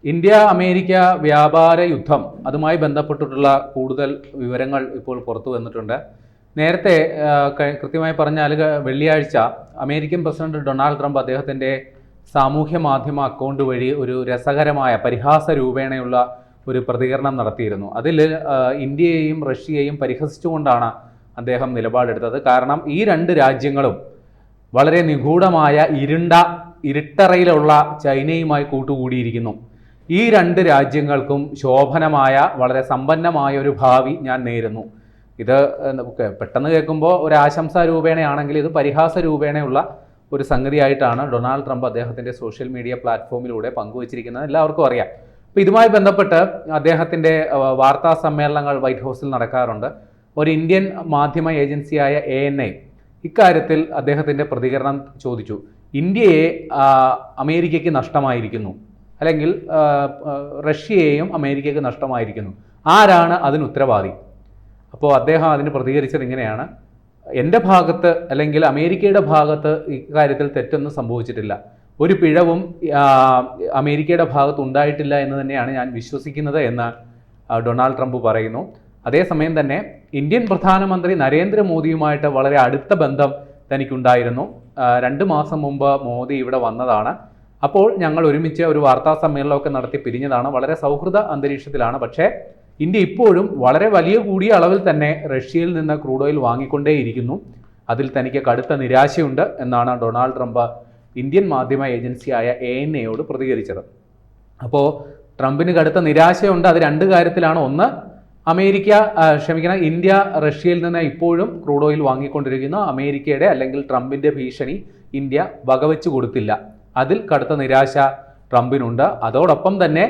India America വ്യാപാര യുദ്ധം അതുമായി ബന്ധപ്പെട്ടിട്ടുള്ള കൂടുതൽ വിവരങ്ങൾ ഇപ്പോൾ പുറത്തു വന്നിട്ടുണ്ട്. നേരത്തെ കൃത്യമായി പറഞ്ഞാൽ വെള്ളിയാഴ്ച അമേരിക്കൻ പ്രസിഡന്റ് ഡൊണാൾഡ് ട്രംപ് അദ്ദേഹത്തിൻ്റെ സാമൂഹ്യ മാധ്യമ അക്കൗണ്ട് വഴി ഒരു രസകരമായ പരിഹാസ രൂപേണയുള്ള ഒരു പ്രതികരണം നടത്തിയിരുന്നു. അതിൽ ഇന്ത്യയെയും റഷ്യയെയും പരിഹസിച്ചുകൊണ്ടാണ് അദ്ദേഹം നിലപാടെടുത്തത്. കാരണം ഈ രണ്ട് രാജ്യങ്ങളും വളരെ നിഗൂഢമായ ഇരുട്ടറയിലുള്ള ചൈനയുമായി കൂട്ടുകൂടിയിരിക്കുന്നു. ഈ രണ്ട് രാജ്യങ്ങൾക്കും ശോഭനമായ വളരെ സമ്പന്നമായ ഒരു ഭാവി ഞാൻ നേരുന്നു. ഇത് പെട്ടെന്ന് കേൾക്കുമ്പോൾ ഒരു ആശംസാ രൂപേണയാണെങ്കിൽ ഇത് പരിഹാസ രൂപേണയുള്ള ഒരു സംഗതിയായിട്ടാണ് ഡൊണാൾഡ് ട്രംപ് അദ്ദേഹത്തിൻ്റെ സോഷ്യൽ മീഡിയ പ്ലാറ്റ്ഫോമിലൂടെ പങ്കുവച്ചിരിക്കുന്നത്. എല്ലാവർക്കും അറിയാം. അപ്പോൾ ഇതുമായി ബന്ധപ്പെട്ട് അദ്ദേഹത്തിൻ്റെ വാർത്താ സമ്മേളനങ്ങൾ വൈറ്റ് ഹൗസിൽ നടക്കാറുണ്ട്. ഒരു ഇന്ത്യൻ മാധ്യമ ഏജൻസിയായ ANI ഇക്കാര്യത്തിൽ അദ്ദേഹത്തിൻ്റെ പ്രതികരണം ചോദിച്ചു. ഇന്ത്യയെ അമേരിക്കയ്ക്ക് നഷ്ടമായിരിക്കുന്നു, അല്ലെങ്കിൽ റഷ്യയെയും അമേരിക്കയ്ക്ക് നഷ്ടമായിരിക്കുന്നു, ആരാണ് അതിന് ഉത്തരവാദി? അപ്പോൾ അദ്ദേഹം അതിന് പ്രതികരിച്ചത് ഇങ്ങനെയാണ്: എൻ്റെ ഭാഗത്ത് അല്ലെങ്കിൽ അമേരിക്കയുടെ ഭാഗത്ത് ഇക്കാര്യത്തിൽ തെറ്റൊന്നും സംഭവിച്ചിട്ടില്ല, ഒരു പിഴവും അമേരിക്കയുടെ ഭാഗത്ത് ഉണ്ടായിട്ടില്ല എന്ന് തന്നെയാണ് ഞാൻ വിശ്വസിക്കുന്നത് എന്ന് ഡൊണാൾഡ് ട്രംപ് പറയുന്നു. അതേസമയം തന്നെ ഇന്ത്യൻ പ്രധാനമന്ത്രി നരേന്ദ്രമോദിയുമായിട്ട് വളരെ അടുത്ത ബന്ധം തനിക്കുണ്ടായിരുന്നു. 2 മാസം മുമ്പ് മോദി ഇവിടെ വന്നതാണ്. അപ്പോൾ ഞങ്ങൾ ഒരുമിച്ച് ഒരു വാർത്താ സമ്മേളനമൊക്കെ നടത്തി പിരിഞ്ഞതാണ്. വളരെ സൗഹൃദ അന്തരീക്ഷത്തിലാണ്. പക്ഷേ ഇന്ത്യ ഇപ്പോഴും വളരെ വലിയ കൂടിയ അളവിൽ തന്നെ റഷ്യയിൽ നിന്ന് ക്രൂഡ് ഓയിൽ വാങ്ങിക്കൊണ്ടേയിരിക്കുന്നു. അതിൽ തനിക്ക് കടുത്ത നിരാശയുണ്ട് എന്നാണ് ഡൊണാൾഡ് ട്രംപ് ഇന്ത്യൻ മാധ്യമ ഏജൻസിയായ ANIയോട് പ്രതികരിച്ചത്. അപ്പോൾ ട്രംപിന് കടുത്ത നിരാശയുണ്ട്. അത് 2 കാര്യത്തിലാണ്. ഒന്ന്, ഇന്ത്യ റഷ്യയിൽ നിന്ന് ഇപ്പോഴും ക്രൂഡ് ഓയിൽ വാങ്ങിക്കൊണ്ടിരിക്കുന്നു. അമേരിക്കയുടെ അല്ലെങ്കിൽ ട്രംപിൻ്റെ ഭീഷണി ഇന്ത്യ വകവെച്ചു കൊടുത്തില്ല. അതിൽ കടുത്ത നിരാശ ട്രംപിനുണ്ട്. അതോടൊപ്പം തന്നെ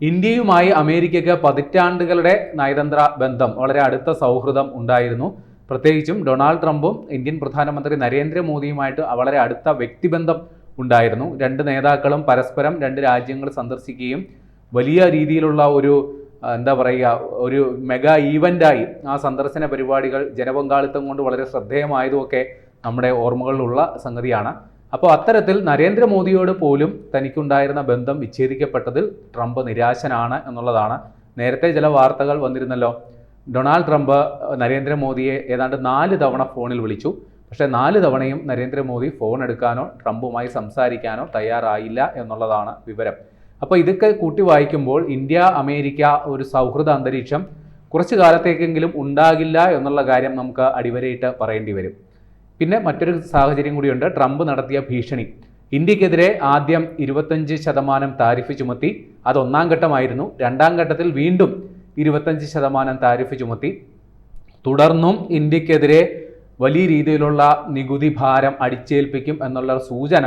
ഇന്ത്യയുമായി അമേരിക്കയ്ക്ക് പതിറ്റാണ്ടുകളുടെ നയതന്ത്ര ബന്ധം, വളരെ അടുത്ത സൗഹൃദം ഉണ്ടായിരുന്നു. പ്രത്യേകിച്ചും ഡൊണാൾഡ് ട്രംപും ഇന്ത്യൻ പ്രധാനമന്ത്രി നരേന്ദ്രമോദിയുമായിട്ട് വളരെ അടുത്ത വ്യക്തിബന്ധം ഉണ്ടായിരുന്നു. 2 നേതാക്കളും പരസ്പരം 2 രാജ്യങ്ങൾ സന്ദർശിക്കുകയും വലിയ രീതിയിലുള്ള ഒരു ഒരു മെഗാ ഈവൻ്റായി ആ സന്ദർശന പരിപാടികൾ ജനപങ്കാളിത്തം കൊണ്ട് വളരെ ശ്രദ്ധേയമായതുമൊക്കെ നമ്മുടെ ഓർമ്മകളിലുള്ള സംഗതിയാണ്. അപ്പോൾ അത്തരത്തിൽ നരേന്ദ്രമോദിയോട് പോലും തനിക്കുണ്ടായിരുന്ന ബന്ധം വിച്ഛേദിക്കപ്പെട്ടതിൽ ട്രംപ് നിരാശനാണ് എന്നുള്ളതാണ്. നേരത്തെ ചില വാർത്തകൾ വന്നിരുന്നല്ലോ. ഡൊണാൾഡ് ട്രംപ് നരേന്ദ്രമോദിയെ ഏതാണ്ട് 4 തവണ ഫോണിൽ വിളിച്ചു. പക്ഷേ 4 തവണയും നരേന്ദ്രമോദി ഫോൺ എടുക്കാനോ ട്രംപുമായി സംസാരിക്കാനോ തയ്യാറായില്ല എന്നുള്ളതാണ് വിവരം. അപ്പോൾ ഇതൊക്കെ കൂട്ടി വായിക്കുമ്പോൾ ഇന്ത്യ അമേരിക്ക ഒരു സൗഹൃദ അന്തരീക്ഷം കുറച്ചു കാലത്തേക്കെങ്കിലും ഉണ്ടാകില്ല എന്നുള്ള കാര്യം നമുക്ക് അടിവരയിട്ട് പറയേണ്ടി വരും. പിന്നെ മറ്റൊരു സാഹചര്യം കൂടിയുണ്ട്. ട്രംപ് നടത്തിയ ഭീഷണി. ഇന്ത്യക്കെതിരെ ആദ്യം 25% താരിഫ് ചുമത്തി. അത് 1ാം ഘട്ടമായിരുന്നു. 2ാം ഘട്ടത്തിൽ വീണ്ടും 25% താരിഫ് ചുമത്തി. തുടർന്നും ഇന്ത്യക്കെതിരെ വലിയ രീതിയിലുള്ള നികുതി ഭാരം അടിച്ചേൽപ്പിക്കും എന്നുള്ള സൂചന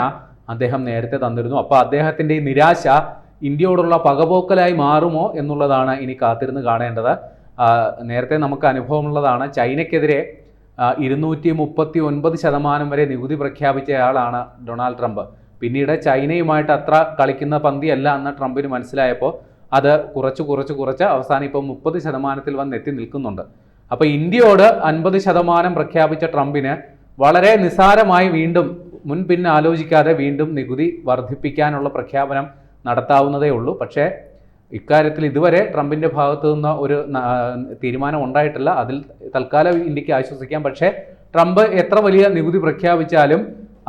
അദ്ദേഹം നേരത്തെ തന്നിരുന്നു. അപ്പോൾ അദ്ദേഹത്തിൻ്റെ നിരാശ ഇന്ത്യയോടുള്ള പകപോക്കലായി മാറുമോ എന്നുള്ളതാണ് ഇനി കാത്തിരുന്ന് കാണേണ്ടത്. നേരത്തെ നമുക്ക് അനുഭവമുള്ളതാണ്. ചൈനയ്ക്കെതിരെ 239% വരെ നികുതി പ്രഖ്യാപിച്ചയാളാണ് ഡൊണാൾഡ് ട്രംപ്. പിന്നീട് ചൈനയുമായിട്ട് അത്ര കളിക്കുന്ന പന്തിയല്ല എന്ന് ട്രംപിന് മനസ്സിലായപ്പോൾ അത് കുറച്ച് അവസാനം ഇപ്പോൾ 30% വന്നെത്തി നിൽക്കുന്നുണ്ട്. അപ്പോൾ ഇന്ത്യയോട് 50% പ്രഖ്യാപിച്ച ട്രംപിന് വളരെ നിസ്സാരമായി വീണ്ടും മുൻപിൻ ആലോചിക്കാതെ വീണ്ടും നികുതി വർദ്ധിപ്പിക്കാനുള്ള പ്രഖ്യാപനം നടത്താവുന്നതേ ഉള്ളൂ. പക്ഷേ ഇക്കാര്യത്തിൽ ഇതുവരെ ട്രംപിൻ്റെ ഭാഗത്തു നിന്ന് ഒരു തീരുമാനം ഉണ്ടായിട്ടില്ല. അതിൽ തൽക്കാലം ഇന്ത്യക്ക് ആശ്വസിക്കാം. പക്ഷേ ട്രംപ് എത്ര വലിയ നികുതി പ്രഖ്യാപിച്ചാലും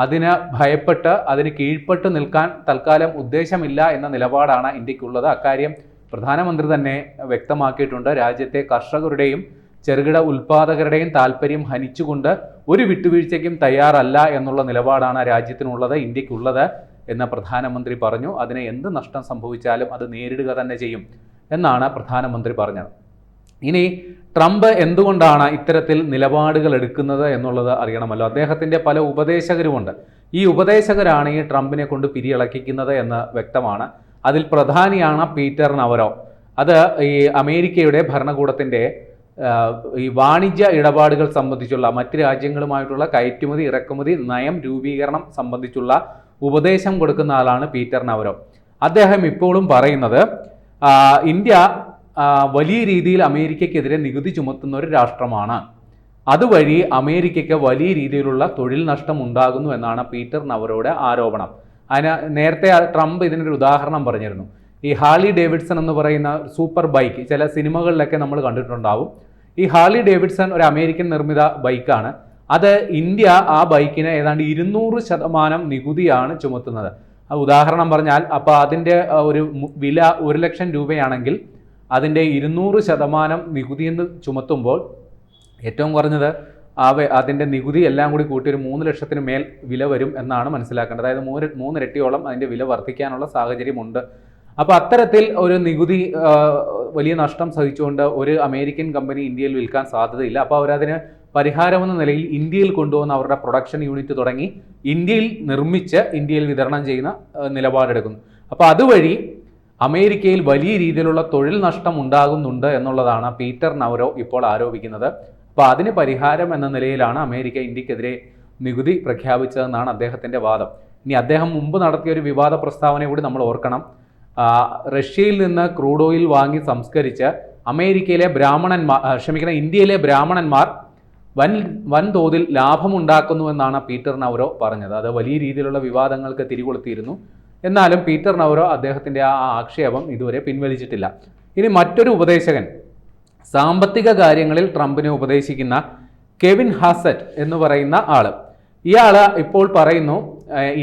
അതിന് ഭയപ്പെട്ട് അതിന് കീഴ്പ്പെട്ട് നിൽക്കാൻ തൽക്കാലം ഉദ്ദേശമില്ല എന്ന നിലപാടാണ് ഇന്ത്യക്കുള്ളത്. അക്കാര്യം പ്രധാനമന്ത്രി തന്നെ വ്യക്തമാക്കിയിട്ടുണ്ട്. രാജ്യത്തെ കർഷകരുടെയും ചെറുകിട ഉൽപ്പാദകരുടെയും താല്പര്യം ഹനിച്ചുകൊണ്ട് ഒരു വിട്ടുവീഴ്ചയ്ക്കും തയ്യാറല്ല എന്നുള്ള നിലപാടാണ് രാജ്യത്തിനുള്ളത്, ഇന്ത്യക്കുള്ളത് എന്ന് പ്രധാനമന്ത്രി പറഞ്ഞു. അതിന് എന്ത് നഷ്ടം സംഭവിച്ചാലും അത് നേരിടുക തന്നെ ചെയ്യും എന്നാണ് പ്രധാനമന്ത്രി പറഞ്ഞത്. ഇനി ട്രംപ് എന്തുകൊണ്ടാണ് ഇത്തരത്തിൽ നിലപാടുകൾ എടുക്കുന്നത് എന്നുള്ളത് അറിയണമല്ലോ. അദ്ദേഹത്തിൻ്റെ പല ഉപദേശകരുമുണ്ട്. ഈ ഉപദേശകരാണ് ഈ ട്രംപിനെ കൊണ്ട് പിരിയിളക്കിക്കുന്നത് എന്ന് വ്യക്തമാണ്. അതിൽ പ്രധാനിയാണ് പീറ്റർ നവരോ. അത് ഈ അമേരിക്കയുടെ ഭരണകൂടത്തിൻ്റെ ഈ വാണിജ്യ ഇടപാടുകൾ സംബന്ധിച്ചുള്ള മറ്റ് രാജ്യങ്ങളുമായിട്ടുള്ള കയറ്റുമതി ഇറക്കുമതി നയം രൂപീകരണം സംബന്ധിച്ചുള്ള ഉപദേശം കൊടുക്കുന്ന ആളാണ് പീറ്റർ നവരോ. അദ്ദേഹം ഇപ്പോഴും പറയുന്നത് ഇന്ത്യ വലിയ രീതിയിൽ അമേരിക്കയ്ക്കെതിരെ നികുതി ചുമത്തുന്ന ഒരു രാഷ്ട്രമാണ്. അതുവഴി അമേരിക്കയ്ക്ക് വലിയ രീതിയിലുള്ള തൊഴിൽ നഷ്ടം ഉണ്ടാകുന്നു എന്നാണ് പീറ്റർ നവരോയുടെ ആരോപണം. നേരത്തെ ട്രംപ് ഇതിനൊരു ഉദാഹരണം പറഞ്ഞിരുന്നു. ഈ ഹാർലി ഡേവിഡ്സൺ എന്ന് പറയുന്ന സൂപ്പർ ബൈക്ക് ചില സിനിമകളിലൊക്കെ നമ്മൾ കണ്ടിട്ടുണ്ടാവും. ഈ ഹാർലി ഡേവിഡ്സൺ ഒരു അമേരിക്കൻ നിർമ്മിത ബൈക്കാണ്. അത് ഇന്ത്യ ആ ബൈക്കിന് ഏതാണ്ട് 200% നികുതിയാണ് ചുമത്തുന്നത്. ഉദാഹരണം പറഞ്ഞാൽ അപ്പോൾ അതിൻ്റെ ഒരു വില 1 ലക്ഷം രൂപയാണെങ്കിൽ അതിൻ്റെ 200% നികുതി എന്ന് ചുമത്തുമ്പോൾ ഏറ്റവും കുറഞ്ഞത് അതിൻ്റെ നികുതി എല്ലാം കൂടി കൂട്ടി ഒരു 3 ലക്ഷത്തിന് മേൽ വില വരും എന്നാണ് മനസ്സിലാക്കേണ്ടത്. അതായത് 3 ഇരട്ടിയോളം അതിൻ്റെ വില വർദ്ധിക്കാനുള്ള സാഹചര്യമുണ്ട്. അപ്പോൾ അത്തരത്തിൽ ഒരു നികുതി വലിയ നഷ്ടം സഹിച്ചുകൊണ്ട് ഒരു അമേരിക്കൻ കമ്പനി ഇന്ത്യയിൽ വിൽക്കാൻ സാധ്യതയില്ല. അപ്പോൾ അവരതിന് പരിഹാരമെന്ന നിലയിൽ ഇന്ത്യയിൽ കൊണ്ടുവന്ന അവരുടെ പ്രൊഡക്ഷൻ യൂണിറ്റ് തുടങ്ങി ഇന്ത്യയിൽ നിർമ്മിച്ച് ഇന്ത്യയിൽ വിതരണം ചെയ്യുന്ന നിലപാടെടുക്കുന്നു. അപ്പോൾ അതുവഴി അമേരിക്കയിൽ വലിയ രീതിയിലുള്ള തൊഴിൽ നഷ്ടം ഉണ്ടാകുന്നുണ്ട് എന്നുള്ളതാണ് പീറ്റർ നവരോ ഇപ്പോൾ ആരോപിക്കുന്നത്. അപ്പോൾ അതിന് പരിഹാരം എന്ന നിലയിലാണ് അമേരിക്ക ഇന്ത്യക്കെതിരെ നികുതി പ്രഖ്യാപിച്ചതെന്നാണ് അദ്ദേഹത്തിൻ്റെ വാദം. ഇനി അദ്ദേഹം മുമ്പ് നടത്തിയ ഒരു വിവാദ പ്രസ്താവന കൂടി നമ്മൾ ഓർക്കണം. റഷ്യയിൽ നിന്ന് ക്രൂഡ് ഓയിൽ വാങ്ങി സംസ്കരിച്ച് ഇന്ത്യയിലെ ബ്രാഹ്മണന്മാർ വൻതോതിൽ ലാഭമുണ്ടാക്കുന്നുവെന്നാണ് പീറ്റർ നവരോ പറഞ്ഞത്. അത് വലിയ രീതിയിലുള്ള വിവാദങ്ങൾക്ക് തിരികൊളുത്തിയിരുന്നു. എന്നാലും പീറ്റർ നവരോ അദ്ദേഹത്തിൻ്റെ ആ ആക്ഷേപം ഇതുവരെ പിൻവലിച്ചിട്ടില്ല. ഇനി മറ്റൊരു ഉപദേശകൻ, സാമ്പത്തിക കാര്യങ്ങളിൽ ട്രംപിനെ ഉപദേശിക്കുന്ന കെവിൻ ഹാസറ്റ് എന്ന് പറയുന്ന ആൾ, ഇയാൾ ഇപ്പോൾ പറയുന്നു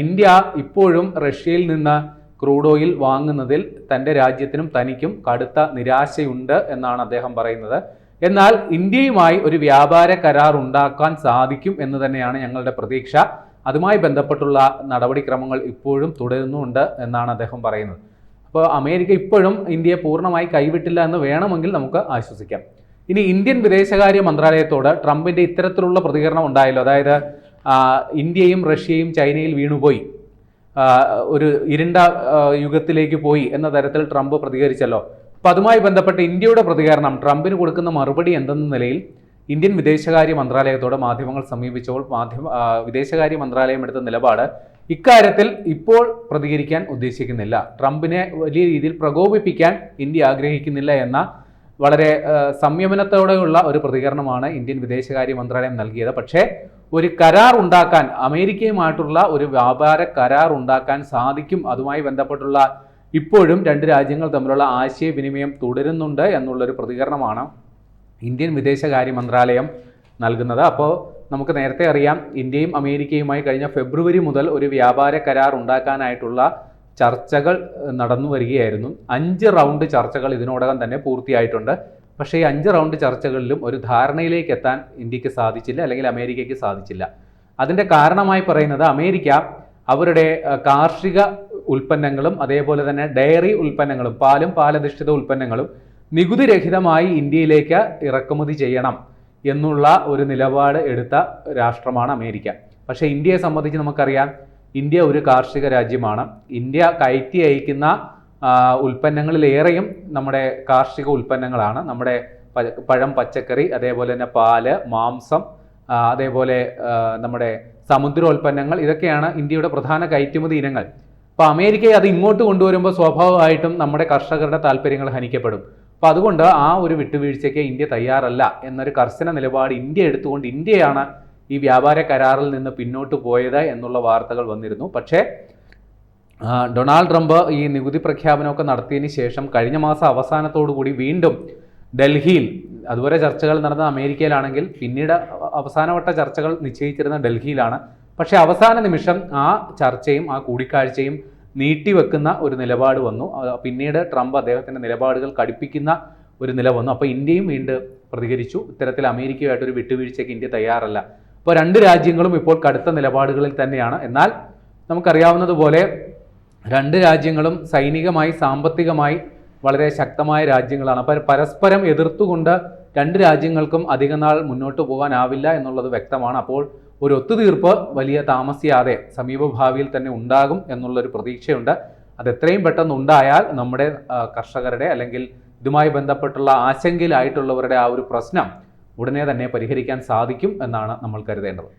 ഇന്ത്യ ഇപ്പോഴും റഷ്യയിൽ നിന്ന് ക്രൂഡ് ഓയിൽ വാങ്ങുന്നതിൽ തൻ്റെ രാജ്യത്തിനും തനിക്കും കടുത്ത നിരാശയുണ്ട് എന്നാണ് അദ്ദേഹം പറയുന്നത്. എന്നാൽ ഇന്ത്യയുമായി ഒരു വ്യാപാര കരാർ ഉണ്ടാക്കാൻ സാധിക്കും എന്ന് തന്നെയാണ് ഞങ്ങളുടെ പ്രതീക്ഷ. അതുമായി ബന്ധപ്പെട്ടുള്ള നടപടിക്രമങ്ങൾ ഇപ്പോഴും തുടരുന്നുണ്ട് എന്നാണ് അദ്ദേഹം പറയുന്നത്. അപ്പോൾ അമേരിക്ക ഇപ്പോഴും ഇന്ത്യയെ പൂർണ്ണമായി കൈവിട്ടില്ല എന്ന് വേണമെങ്കിൽ നമുക്ക് ആശ്വസിക്കാം. ഇനി ഇന്ത്യൻ വിദേശകാര്യ മന്ത്രാലയത്തോട് ട്രംപിൻ്റെ ഇത്തരത്തിലുള്ള പ്രതികരണം ഉണ്ടായല്ലോ. അതായത് ഇന്ത്യയും റഷ്യയും ചൈനയിൽ വീണുപോയി, ഒരു ഇരുണ്ട യുഗത്തിലേക്ക് പോയി എന്ന തരത്തിൽ ട്രംപ് പ്രതികരിച്ചല്ലോ. അപ്പം അതുമായി ബന്ധപ്പെട്ട് ഇന്ത്യയുടെ പ്രതികരണം, ട്രംപിന് കൊടുക്കുന്ന മറുപടി എന്തെന്ന നിലയിൽ ഇന്ത്യൻ വിദേശകാര്യ മന്ത്രാലയത്തോട് മാധ്യമങ്ങൾ സമീപിച്ചപ്പോൾ വിദേശകാര്യ മന്ത്രാലയം എടുത്ത നിലപാട് ഇക്കാര്യത്തിൽ ഇപ്പോൾ പ്രതികരിക്കാൻ ഉദ്ദേശിക്കുന്നില്ല. ട്രംപിനെ വലിയ രീതിയിൽ പ്രകോപിപ്പിക്കാൻ ഇന്ത്യ ആഗ്രഹിക്കുന്നില്ല എന്ന വളരെ സംയമനത്തോടെയുള്ള ഒരു പ്രതികരണമാണ് ഇന്ത്യൻ വിദേശകാര്യ മന്ത്രാലയം നൽകിയത്. പക്ഷേ ഒരു കരാർ ഉണ്ടാക്കാൻ, അമേരിക്കയുമായിട്ടുള്ള ഒരു വ്യാപാര കരാർ ഉണ്ടാക്കാൻ സാധിക്കും. അതുമായി ബന്ധപ്പെട്ടുള്ള ഇപ്പോഴും രണ്ട് രാജ്യങ്ങൾ തമ്മിലുള്ള ആശയവിനിമയം തുടരുന്നുണ്ട് എന്നുള്ളൊരു പ്രതികരണമാണ് ഇന്ത്യൻ വിദേശകാര്യ മന്ത്രാലയം നൽകുന്നത്. അപ്പോൾ നമുക്ക് നേരത്തെ അറിയാം, ഇന്ത്യയും അമേരിക്കയുമായി കഴിഞ്ഞ ഫെബ്രുവരി മുതൽ ഒരു വ്യാപാര കരാർ ഉണ്ടാക്കാനായിട്ടുള്ള ചർച്ചകൾ നടന്നു വരികയായിരുന്നു. 5 റൗണ്ട് ചർച്ചകൾ ഇതിനോടകം തന്നെ പൂർത്തിയായിട്ടുണ്ട്. പക്ഷേ ഈ 5 റൗണ്ട് ചർച്ചകളിലും ഒരു ധാരണയിലേക്ക് എത്താൻ ഇന്ത്യക്ക് സാധിച്ചില്ല, അല്ലെങ്കിൽ അമേരിക്കയ്ക്ക് സാധിച്ചില്ല. അതിൻ്റെ കാരണമായി പറയുന്നത് അമേരിക്ക അവരുടെ കാർഷിക ഉൽപ്പന്നങ്ങളും അതേപോലെ തന്നെ ഡയറി ഉൽപ്പന്നങ്ങളും പാലധിഷ്ഠിത ഉൽപ്പന്നങ്ങളും നികുതി രഹിതമായി ഇന്ത്യയിലേക്ക് ഇറക്കുമതി ചെയ്യണം എന്നുള്ള ഒരു നിലപാട് എടുത്ത രാഷ്ട്രമാണ് അമേരിക്ക. പക്ഷേ ഇന്ത്യയെ സംബന്ധിച്ച് നമുക്കറിയാം, ഇന്ത്യ ഒരു കാർഷിക രാജ്യമാണ്. ഇന്ത്യ കയറ്റി അയക്കുന്ന ഉൽപ്പന്നങ്ങളിലേറെയും നമ്മുടെ കാർഷിക ഉൽപ്പന്നങ്ങളാണ്. നമ്മുടെ പഴം, പച്ചക്കറി, അതേപോലെ തന്നെ പാല്, മാംസം, അതേപോലെ നമ്മുടെ സമുദ്രോൽപ്പന്നങ്ങൾ, ഇതൊക്കെയാണ് ഇന്ത്യയുടെ പ്രധാന കയറ്റുമതി ഇനങ്ങൾ. അപ്പോൾ അമേരിക്കയെ അത് ഇങ്ങോട്ട് കൊണ്ടുവരുമ്പോൾ സ്വാഭാവികമായിട്ടും നമ്മുടെ കർഷകരുടെ താല്പര്യങ്ങൾ ഹനിക്കപ്പെടും. അപ്പോൾ അതുകൊണ്ട് ആ ഒരു വിട്ടുവീഴ്ചയ്ക്ക് ഇന്ത്യ തയ്യാറല്ല എന്നൊരു കർശന നിലപാട് ഇന്ത്യ എടുത്തുകൊണ്ട് ഇന്ത്യയാണ് ഈ വ്യാപാര കരാറിൽ നിന്ന് പിന്നോട്ട് പോയത് എന്നുള്ള വാർത്തകൾ വന്നിരുന്നു. പക്ഷേ ഡൊണാൾഡ് ട്രംപ് ഈ നികുതി പ്രഖ്യാപനമൊക്കെ നടത്തിയതിന് ശേഷം കഴിഞ്ഞ മാസം അവസാനത്തോടു കൂടി വീണ്ടും ഡൽഹിയിൽ, അതുവരെ ചർച്ചകൾ നടന്ന അമേരിക്കയിലാണെങ്കിൽ പിന്നീട് അവസാനവട്ട ചർച്ചകൾ നിശ്ചയിച്ചിരുന്ന ഡൽഹിയിലാണ്. പക്ഷേ അവസാന നിമിഷം ആ ചർച്ചയും ആ കൂടിക്കാഴ്ചയും നീട്ടിവെക്കുന്ന ഒരു നിലപാട് വന്നു. പിന്നീട് ട്രംപ് അദ്ദേഹത്തിൻ്റെ നിലപാടുകൾ കടുപ്പിക്കുന്ന ഒരു നില വന്നു. അപ്പോൾ ഇന്ത്യയും വീണ്ടും പ്രതികരിച്ചു. ഇത്തരത്തിൽ അമേരിക്കയുമായിട്ടൊരു വിട്ടുവീഴ്ചയ്ക്ക് ഇന്ത്യ തയ്യാറല്ല. അപ്പോൾ രണ്ട് രാജ്യങ്ങളും ഇപ്പോൾ കടുത്ത നിലപാടുകളിൽ തന്നെയാണ്. എന്നാൽ നമുക്കറിയാവുന്നതുപോലെ രണ്ട് രാജ്യങ്ങളും സൈനികമായി, സാമ്പത്തികമായി വളരെ ശക്തമായ രാജ്യങ്ങളാണ്. അപ്പോൾ പരസ്പരം എതിർത്തുകൊണ്ട് രണ്ട് രാജ്യങ്ങൾക്കും അധികനാൾ മുന്നോട്ട് പോകാനാവില്ല എന്നുള്ളത് വ്യക്തമാണ്. അപ്പോൾ ഒരു ഒത്തുതീർപ്പ് വലിയ താമസിയാതെ സമീപഭാവിയിൽ തന്നെ ഉണ്ടാകും എന്നുള്ളൊരു പ്രതീക്ഷയുണ്ട്. അത് എത്രയും പെട്ടെന്ന് ഉണ്ടായാൽ നമ്മുടെ കർഷകരുടെ, അല്ലെങ്കിൽ ഇതുമായി ബന്ധപ്പെട്ടുള്ള ആശങ്കയിലായിട്ടുള്ളവരുടെ ആ ഒരു പ്രശ്നം ഉടനെ തന്നെ പരിഹരിക്കാൻ സാധിക്കും എന്നാണ് നമ്മൾ കരുതേണ്ടത്.